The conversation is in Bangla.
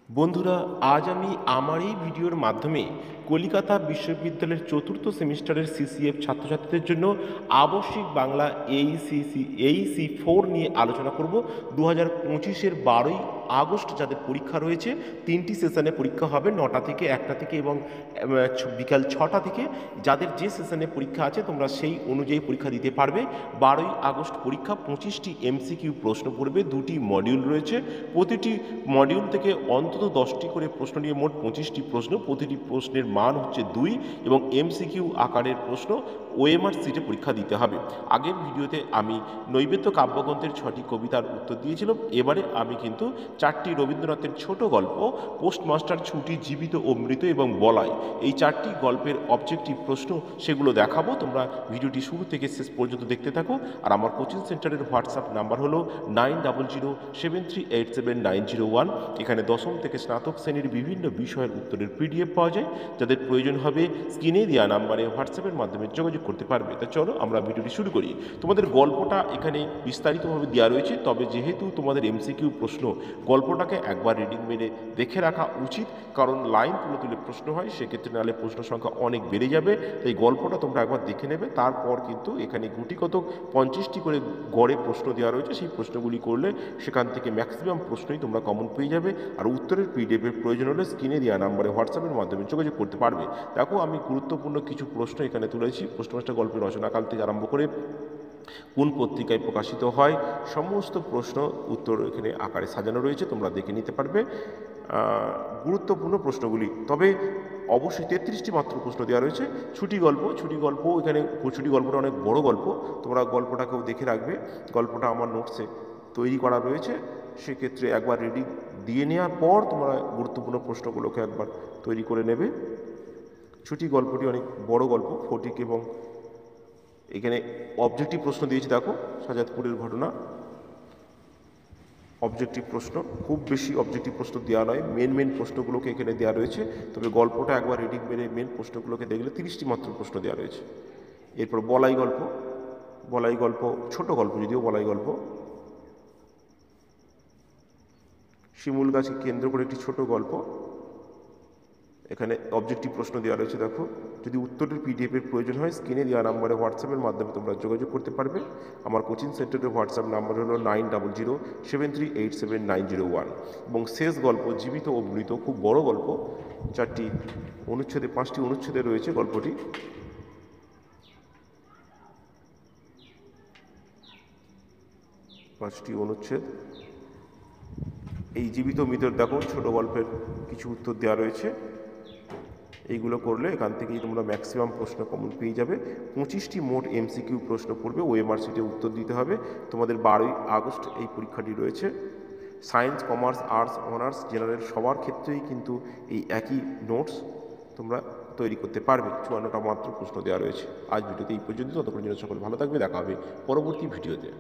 বন্ধুরা, আজ আমি আমার এই ভিডিওর মাধ্যমে কলিকাতা বিশ্ববিদ্যালয়ের চতুর্থ সেমিস্টারের সিসিএফ ছাত্রছাত্রীদের জন্য আবশ্যিক বাংলা এইসি 4 নিয়ে আলোচনা করব। 2025-এর 12ই আগস্ট যাদের পরীক্ষা রয়েছে, 3টি সেশনে পরীক্ষা হবে, 9টা থেকে 1টা থেকে এবং বিকাল 6টা থেকে। যাদের যে সেশনে পরীক্ষা আছে তোমরা সেই অনুযায়ী পরীক্ষা দিতে পারবে। 12ই আগস্ট পরীক্ষা, 25টি এমসিকিউ প্রশ্ন পড়বে, 2টি মডিউল রয়েছে, প্রতিটি মডিউল থেকে অন্তত 10টি করে প্রশ্ন নিয়ে মোট 25টি প্রশ্ন, প্রতিটি প্রশ্নের মান হচ্ছে 2 এবং এমসিকিউ আকারের প্রশ্ন ওএমআর সিটে পরীক্ষা দিতে হবে। আগের ভিডিওতে আমি নৈবেদ্য কাব্যগ্রন্থের 6টি কবিতার উত্তর দিয়েছিলাম। এবারে আমি কিন্তু 4টি রবীন্দ্রনাথের ছোট গল্প, পোস্টমাস্টার ছুটি, জীবিত ও মৃত এবং বলাই, এই 4টি গল্পের অবজেক্টিভ প্রশ্ন সেগুলো দেখাবো। তোমরা ভিডিওটি শুরু থেকে শেষ পর্যন্ত দেখতে থাকো। আর আমার কোচিং সেন্টারের হোয়াটসঅ্যাপ নাম্বার হলো 9007379001। এখানে দশম থেকে স্নাতক শ্রেণীর বিভিন্ন বিষয়ের উত্তরের পিডিএফ পাওয়া যায়। যাদের প্রয়োজন হবে স্ক্রিনে দেওয়া নাম্বারে হোয়াটসঅ্যাপের মাধ্যমে যোগাযোগ করতে পারবে। তা চলো আমরা ভিডিওটি শুরু করি। তোমাদের গল্পটা এখানে বিস্তারিতভাবে দেওয়া রয়েছে, তবে যেহেতু তোমাদের এমসিকিউ প্রশ্ন, গল্পটাকে একবার রিডিং মেরে দেখে রাখা উচিত, কারণ লাইন তুলে তুলে প্রশ্ন হয়, সেক্ষেত্রে নাহলে প্রশ্ন সংখ্যা অনেক বেড়ে যাবে। তাই গল্পটা তোমরা একবার দেখে নেবে, তারপর কিন্তু এখানে গুটিকত 50টি করে গড়ে প্রশ্ন দেওয়া রয়েছে। সেই প্রশ্নগুলি করলে সেখান থেকে ম্যাক্সিমাম প্রশ্নই তোমরা কমন পেয়ে যাবে। আর উত্তরের পিডিএফের প্রয়োজন হলে স্ক্রিনে দেওয়া নাম্বারে হোয়াটসঅ্যাপের মাধ্যমে যোগাযোগ করতে পারবে। দেখো, আমি গুরুত্বপূর্ণ কিছু প্রশ্ন এখানে তুলেছি। পোস্টমাস্টার গল্পের রচনাকাল থেকে আরম্ভ করে কোন পত্রিকায় প্রকাশিত হয়, সমস্ত প্রশ্ন উত্তর এখানে আকারে সাজানো রয়েছে, তোমরা দেখে নিতে পারবে গুরুত্বপূর্ণ প্রশ্নগুলি। তবে অবশ্যই 33টি মাত্র প্রশ্ন দেওয়া রয়েছে। ছুটি গল্প এখানে, ছুটি গল্পটা অনেক বড় গল্প, তোমরা গল্পটাকেও দেখে রাখবে। গল্পটা আমার নোটসে তৈরি করা রয়েছে, সেক্ষেত্রে একবার রিডিং দিয়ে নেওয়ার পর তোমরা গুরুত্বপূর্ণ প্রশ্নগুলোকে একবার তৈরি করে নেবে। ছুটি গল্পটি অনেক বড় গল্প, ফটিক এবং এখানে অবজেক্টিভ প্রশ্ন দিয়েছি। দেখো, সাজাদপুরের ঘটনা, অবজেক্টিভ প্রশ্ন, খুব বেশি অবজেক্টিভ প্রশ্ন দেওয়া নয়, মেন প্রশ্নগুলোকে এখানে দেওয়া রয়েছে। তবে গল্পটা একবার রিডিং মেরে মেন প্রশ্নগুলোকে দেখলে 30টি মাত্র প্রশ্ন দেওয়া রয়েছে। এরপর বলাই গল্প ছোট গল্প, যদিও বলাই গল্প, শিমুল গাছকে কেন্দ্র করে একটি ছোট গল্প। এখানে অবজেক্টিভ প্রশ্ন দেওয়া রয়েছে। দেখো, যদি উত্তরের পিডিএফের প্রয়োজন হয় স্ক্রিনে দেওয়া নাম্বারে হোয়াটসঅ্যাপের মাধ্যমে তোমরা যোগাযোগ করতে পারবে। আমার কোচিং সেন্টারের হোয়াটসঅ্যাপ নাম্বার হলো 9007387901। এবং শেষ গল্প জীবিত ও মৃত, খুব বড় গল্প, 5টি অনুচ্ছেদে রয়েছে গল্পটি। এই জীবিত মৃতের দেখো ছোট গল্পের কিছু উত্তর দেওয়া রয়েছে। এইগুলো করলে এখান থেকেই তোমরা ম্যাক্সিমাম প্রশ্ন কমন পেয়ে যাবে। 25টি মোট এমসিকিউ প্রশ্ন পড়বে, ওএমআর সিটে উত্তর দিতে হবে। তোমাদের 12ই আগস্ট এই পরীক্ষাটি রয়েছে। Science, commerce, arts, honours, general সবার ক্ষেত্রেই কিন্তু এই একই নোটস তোমরা তৈরি করতে পারবে। 54টা মাত্র প্রশ্ন দেওয়া রয়েছে। আজ ভিডিওতে এই পর্যন্ত। ততক্ষণের জন্য সকলে ভালো থাকবে, দেখা হবে পরবর্তী ভিডিওতে।